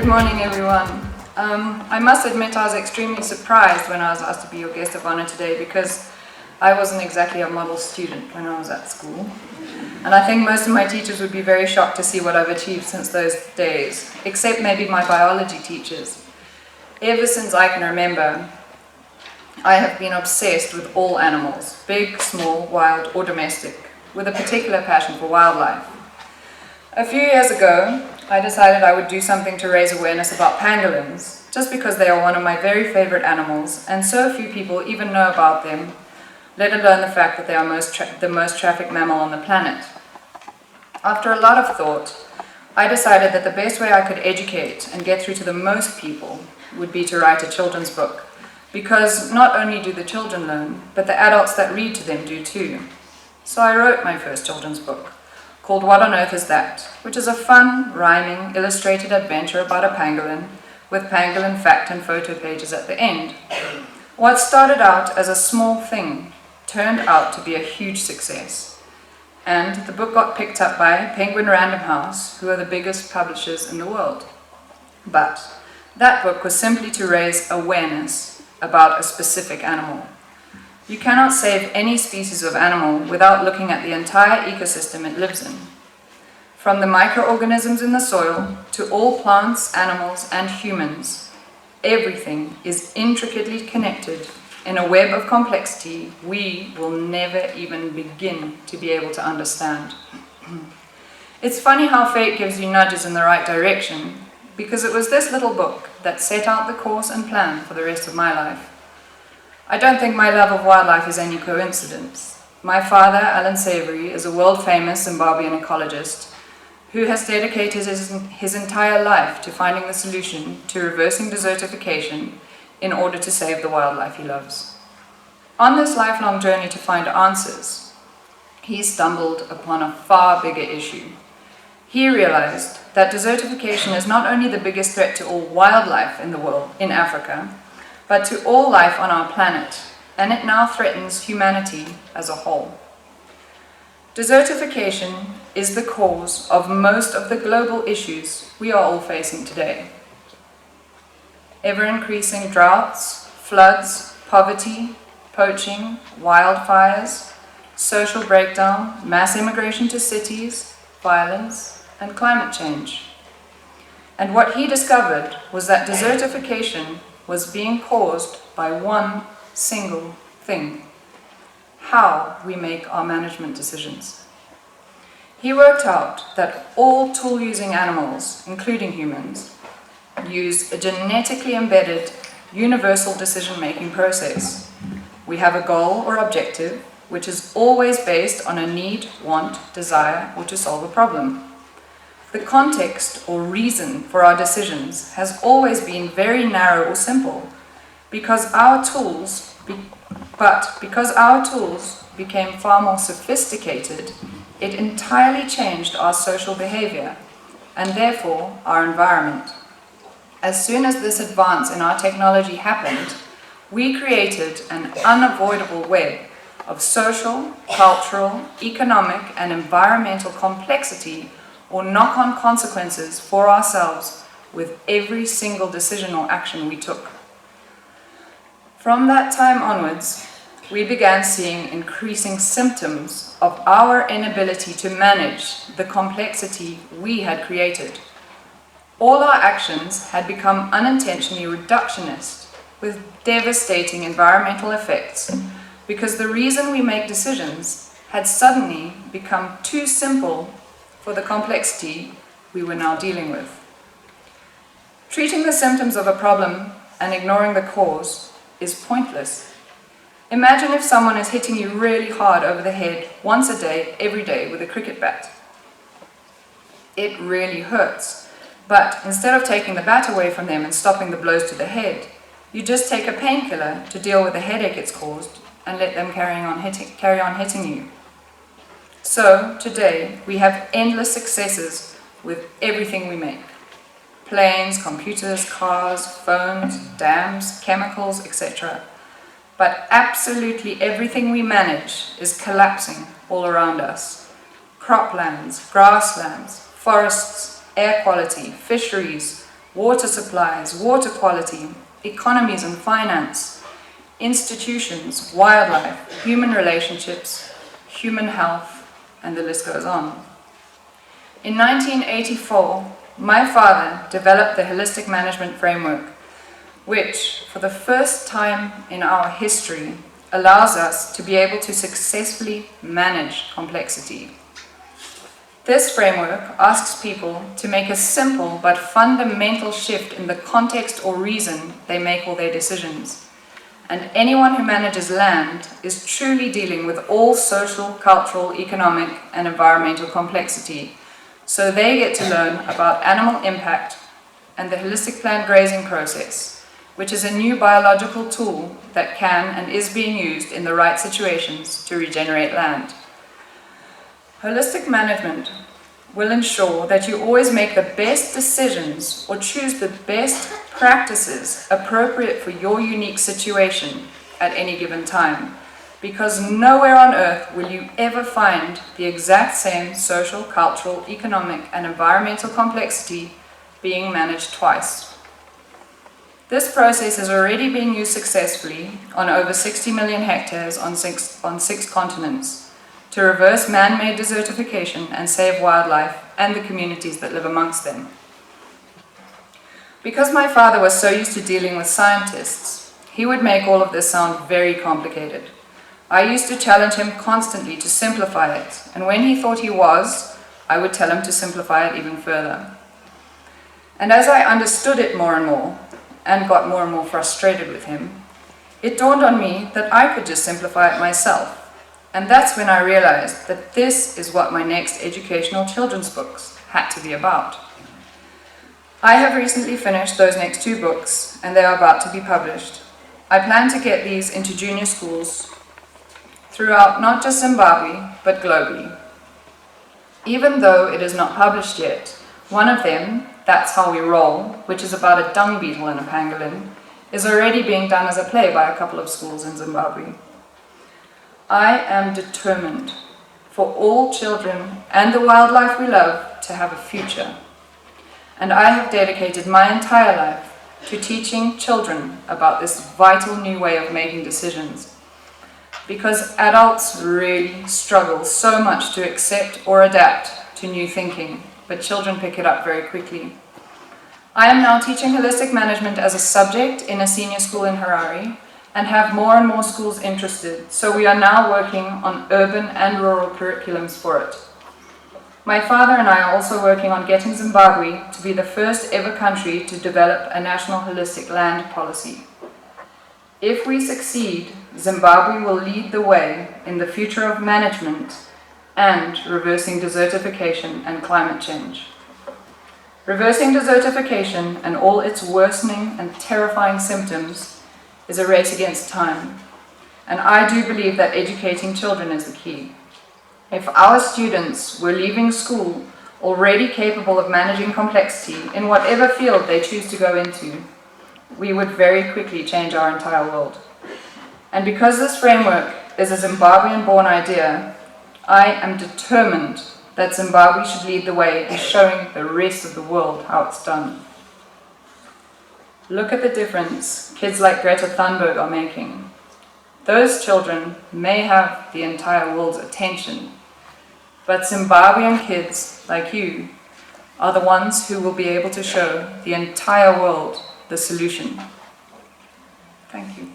morning, everyone. I must admit I was extremely surprised when I was asked to be your guest of honor today because I wasn't exactly a model student when I was at school. And I think most of my teachers would be very shocked to see what I've achieved since those days, except maybe my biology teachers. Ever since I can remember, I have been obsessed with all animals, big, small, wild, or domestic, with a particular passion for wildlife. A few years ago, I decided I would do something to raise awareness about pangolins, just because they are one of my very favorite animals, and so few people even know about them, let alone the fact that they are the most trafficked mammal on the planet. After a lot of thought, I decided that the best way I could educate and get through to the most people would be to write a children's book, because not only do the children learn, but the adults that read to them do too. So I wrote my first children's book, called What on Earth Is That?, which is a fun, rhyming, illustrated adventure about a pangolin, with pangolin fact and photo pages at the end. What started out as a small thing turned out to be a huge success. And the book got picked up by Penguin Random House, who are the biggest publishers in the world. But that book was simply to raise awareness about a specific animal. You cannot save any species of animal without looking at the entire ecosystem it lives in. From the microorganisms in the soil to all plants, animals, and humans, everything is intricately connected in a web of complexity we will never even begin to be able to understand. It's funny how fate gives you nudges in the right direction, because it was this little book that set out the course and plan for the rest of my life. I don't think my love of wildlife is any coincidence. My father, Alan Savory, is a world-famous Zimbabwean ecologist who has dedicated his entire life to finding the solution to reversing desertification in order to save the wildlife he loves. On this lifelong journey to find answers, he stumbled upon a far bigger issue. He realized that desertification is not only the biggest threat to all wildlife in the world, in Africa, but to all life on our planet, and it now threatens humanity as a whole. Desertification is the cause of most of the global issues we are all facing today. Ever-increasing droughts, floods, poverty, poaching, wildfires, social breakdown, mass immigration to cities, violence, and climate change. And what he discovered was that desertification was being caused by one single thing: how we make our management decisions. He worked out that all tool-using animals, including humans, use a genetically embedded universal decision-making process. We have a goal or objective, which is always based on a need, want, desire, or to solve a problem. The context or reason for our decisions has always been very narrow or simple, because our tools became far more sophisticated, it entirely changed our social behavior, and therefore our environment. As soon as this advance in our technology happened, we created an unavoidable web of social, cultural, economic, and environmental complexity or knock-on consequences for ourselves with every single decision or action we took. From that time onwards, we began seeing increasing symptoms of our inability to manage the complexity we had created. All our actions had become unintentionally reductionist, with devastating environmental effects, because the reason we make decisions had suddenly become too simple for the complexity we were now dealing with. Treating the symptoms of a problem and ignoring the cause is pointless. Imagine if someone is hitting you really hard over the head once a day, every day, with a cricket bat. It really hurts, but instead of taking the bat away from them and stopping the blows to the head, you just take a painkiller to deal with the headache it's caused and let them carry on hitting you. So, today, we have endless successes with everything we make. Planes, computers, cars, phones, dams, chemicals, etc. But absolutely everything we manage is collapsing all around us. Croplands, grasslands, forests, air quality, fisheries, water supplies, water quality, economies and finance, institutions, wildlife, human relationships, human health, and the list goes on. In 1984, my father developed the Holistic Management Framework, which, for the first time in our history, allows us to be able to successfully manage complexity. This framework asks people to make a simple but fundamental shift in the context or reason they make all their decisions. And anyone who manages land is truly dealing with all social, cultural, economic, and environmental complexity. So they get to learn about animal impact and the holistic planned grazing process, which is a new biological tool that can and is being used in the right situations to regenerate land. Holistic management will ensure that you always make the best decisions or choose the best practices appropriate for your unique situation at any given time, because nowhere on earth will you ever find the exact same social, cultural, economic, and environmental complexity being managed twice. This process is already being used successfully on over 60 million hectares on six continents to reverse man-made desertification and save wildlife and the communities that live amongst them. Because my father was so used to dealing with scientists, he would make all of this sound very complicated. I used to challenge him constantly to simplify it, and when he thought he was, I would tell him to simplify it even further. And as I understood it more and more, and got more and more frustrated with him, it dawned on me that I could just simplify it myself. And that's when I realized that this is what my next educational children's books had to be about. I have recently finished those next 2 books, and they are about to be published. I plan to get these into junior schools throughout not just Zimbabwe, but globally. Even though it is not published yet, one of them, That's How We Roll, which is about a dung beetle and a pangolin, is already being done as a play by a couple of schools in Zimbabwe. I am determined for all children and the wildlife we love to have a future. And I have dedicated my entire life to teaching children about this vital new way of making decisions. Because adults really struggle so much to accept or adapt to new thinking, but children pick it up very quickly. I am now teaching holistic management as a subject in a senior school in Harare, and have more and more schools interested, so we are now working on urban and rural curriculums for it. My father and I are also working on getting Zimbabwe to be the first ever country to develop a national holistic land policy. If we succeed, Zimbabwe will lead the way in the future of management and reversing desertification and climate change. Reversing desertification and all its worsening and terrifying symptoms is a race against time, and I do believe that educating children is the key. If our students were leaving school already capable of managing complexity in whatever field they choose to go into, we would very quickly change our entire world. And because this framework is a Zimbabwean-born idea, I am determined that Zimbabwe should lead the way in showing the rest of the world how it's done. Look at the difference kids like Greta Thunberg are making. Those children may have the entire world's attention, but Zimbabwean kids like you are the ones who will be able to show the entire world the solution. Thank you.